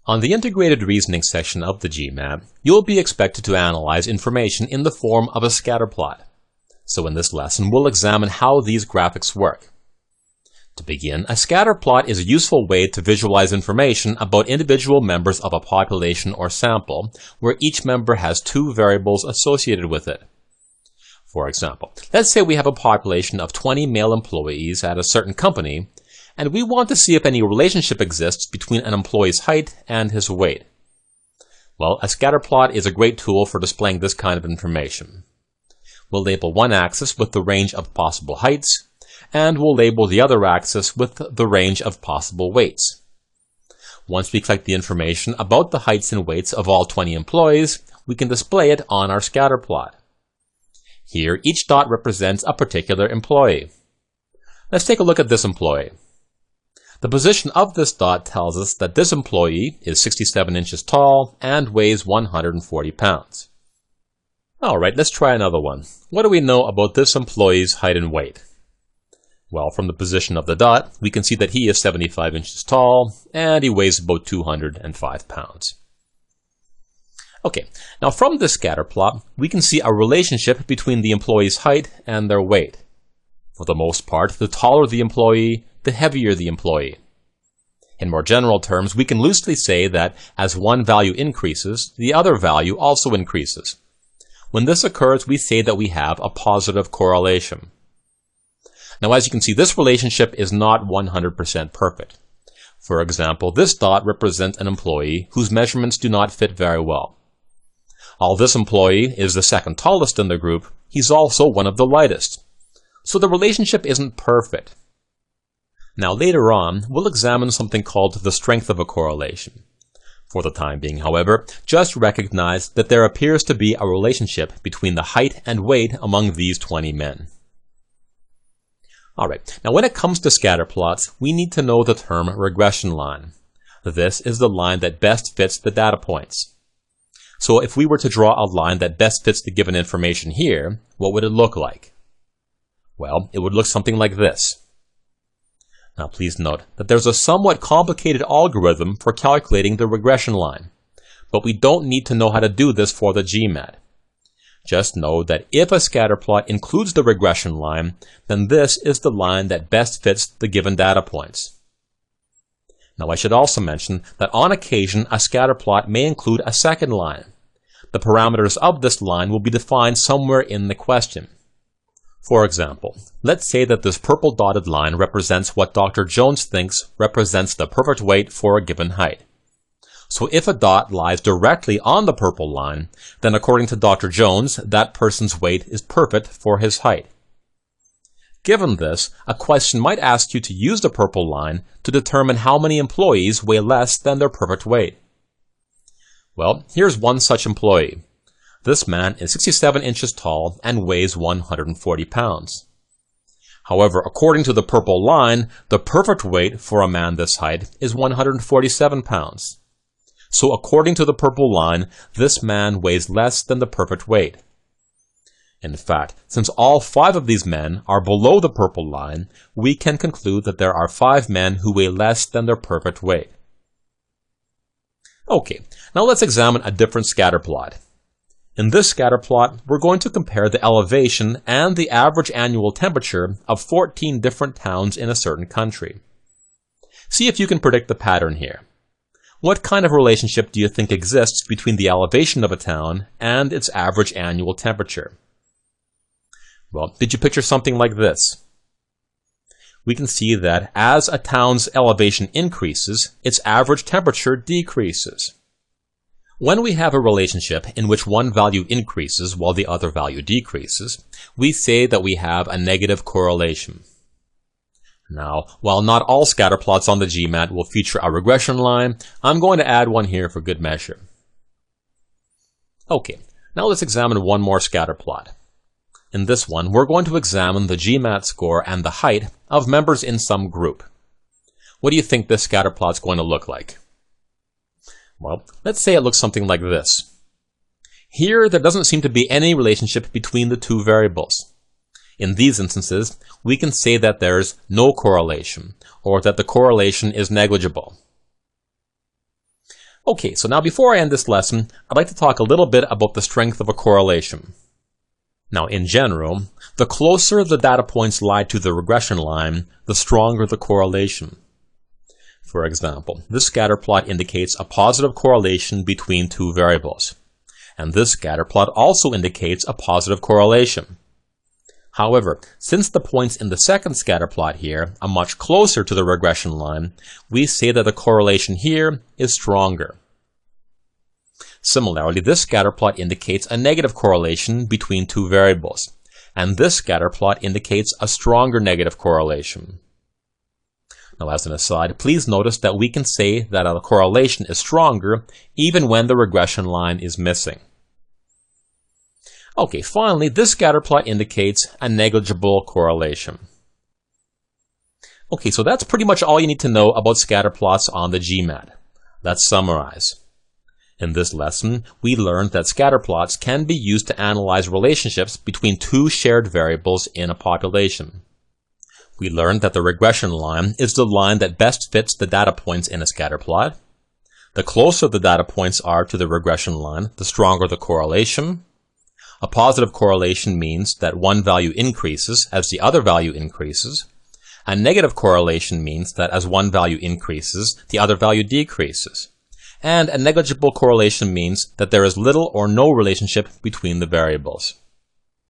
On the integrated reasoning section of the GMAT, you'll be expected to analyze information in the form of a scatterplot. So in this lesson, we'll examine how these graphics work. To begin, a scatterplot is a useful way to visualize information about individual members of a population or sample, where each member has two variables associated with it. For example, let's say we have a population of 20 male employees at a certain company, and we want to see if any relationship exists between an employee's height and his weight. Well, a scatterplot is a great tool for displaying this kind of information. We'll label one axis with the range of possible heights, and we'll label the other axis with the range of possible weights. Once we collect the information about the heights and weights of all 20 employees, we can display it on our scatterplot. Here, each dot represents a particular employee. Let's take a look at this employee. The position of this dot tells us that this employee is 67 inches tall and weighs 140 pounds. Alright, let's try another one. What do we know about this employee's height and weight? Well, from the position of the dot, we can see that he is 75 inches tall and he weighs about 205 pounds. Okay, now from this scatterplot, we can see a relationship between the employee's height and their weight. For the most part, the taller the employee, the heavier the employee. In more general terms, we can loosely say that as one value increases, the other value also increases. When this occurs, we say that we have a positive correlation. Now, as you can see, this relationship is not 100% perfect. For example, this dot represents an employee whose measurements do not fit very well. While this employee is the second tallest in the group, he's also one of the lightest. So the relationship isn't perfect. Now later on, we'll examine something called the strength of a correlation. For the time being, however, just recognize that there appears to be a relationship between the height and weight among these 20 men. Alright, now when it comes to scatterplots, we need to know the term regression line. This is the line that best fits the data points. So if we were to draw a line that best fits the given information here, what would it look like? Well, it would look something like this. Now please note that there's a somewhat complicated algorithm for calculating the regression line, but we don't need to know how to do this for the GMAT. Just know that if a scatterplot includes the regression line, then this is the line that best fits the given data points. Now I should also mention that on occasion a scatterplot may include a second line. The parameters of this line will be defined somewhere in the question. For example, let's say that this purple dotted line represents what Dr. Jones thinks represents the perfect weight for a given height. So if a dot lies directly on the purple line, then according to Dr. Jones, that person's weight is perfect for his height. Given this, a question might ask you to use the purple line to determine how many employees weigh less than their perfect weight. Well, here's one such employee. This man is 67 inches tall and weighs 140 pounds. However, according to the purple line, the perfect weight for a man this height is 147 pounds. So according to the purple line, this man weighs less than the perfect weight. In fact, since all 5 of these men are below the purple line, we can conclude that there are 5 men who weigh less than their perfect weight. Okay, now let's examine a different scatterplot. In this scatterplot, we're going to compare the elevation and the average annual temperature of 14 different towns in a certain country. See if you can predict the pattern here. What kind of relationship do you think exists between the elevation of a town and its average annual temperature? Well, did you picture something like this? We can see that as a town's elevation increases, its average temperature decreases. When we have a relationship in which one value increases while the other value decreases, we say that we have a negative correlation. Now, while not all scatterplots on the GMAT will feature a regression line, I'm going to add one here for good measure. Okay, now let's examine one more scatterplot. In this one, we're going to examine the GMAT score and the height of members in some group. What do you think this scatterplot is going to look like? Well, let's say it looks something like this. Here, there doesn't seem to be any relationship between the two variables. In these instances, we can say that there's no correlation, or that the correlation is negligible. Okay, so now before I end this lesson, I'd like to talk a little bit about the strength of a correlation. Now, in general, the closer the data points lie to the regression line, the stronger the correlation. For example, this scatter plot indicates a positive correlation between two variables. And this scatter plot also indicates a positive correlation. However, since the points in the second scatter plot here are much closer to the regression line, we say that the correlation here is stronger. Similarly, this scatter plot indicates a negative correlation between two variables, and this scatter plot indicates a stronger negative correlation. Now, as an aside, please notice that we can say that a correlation is stronger even when the regression line is missing. Okay, finally, this scatter plot indicates a negligible correlation. Okay, so that's pretty much all you need to know about scatter plots on the GMAT. Let's summarize. In this lesson, we learned that scatter plots can be used to analyze relationships between two shared variables in a population. We learned that the regression line is the line that best fits the data points in a scatter plot. The closer the data points are to the regression line, the stronger the correlation. A positive correlation means that one value increases as the other value increases. A negative correlation means that as one value increases, the other value decreases. And a negligible correlation means that there is little or no relationship between the variables.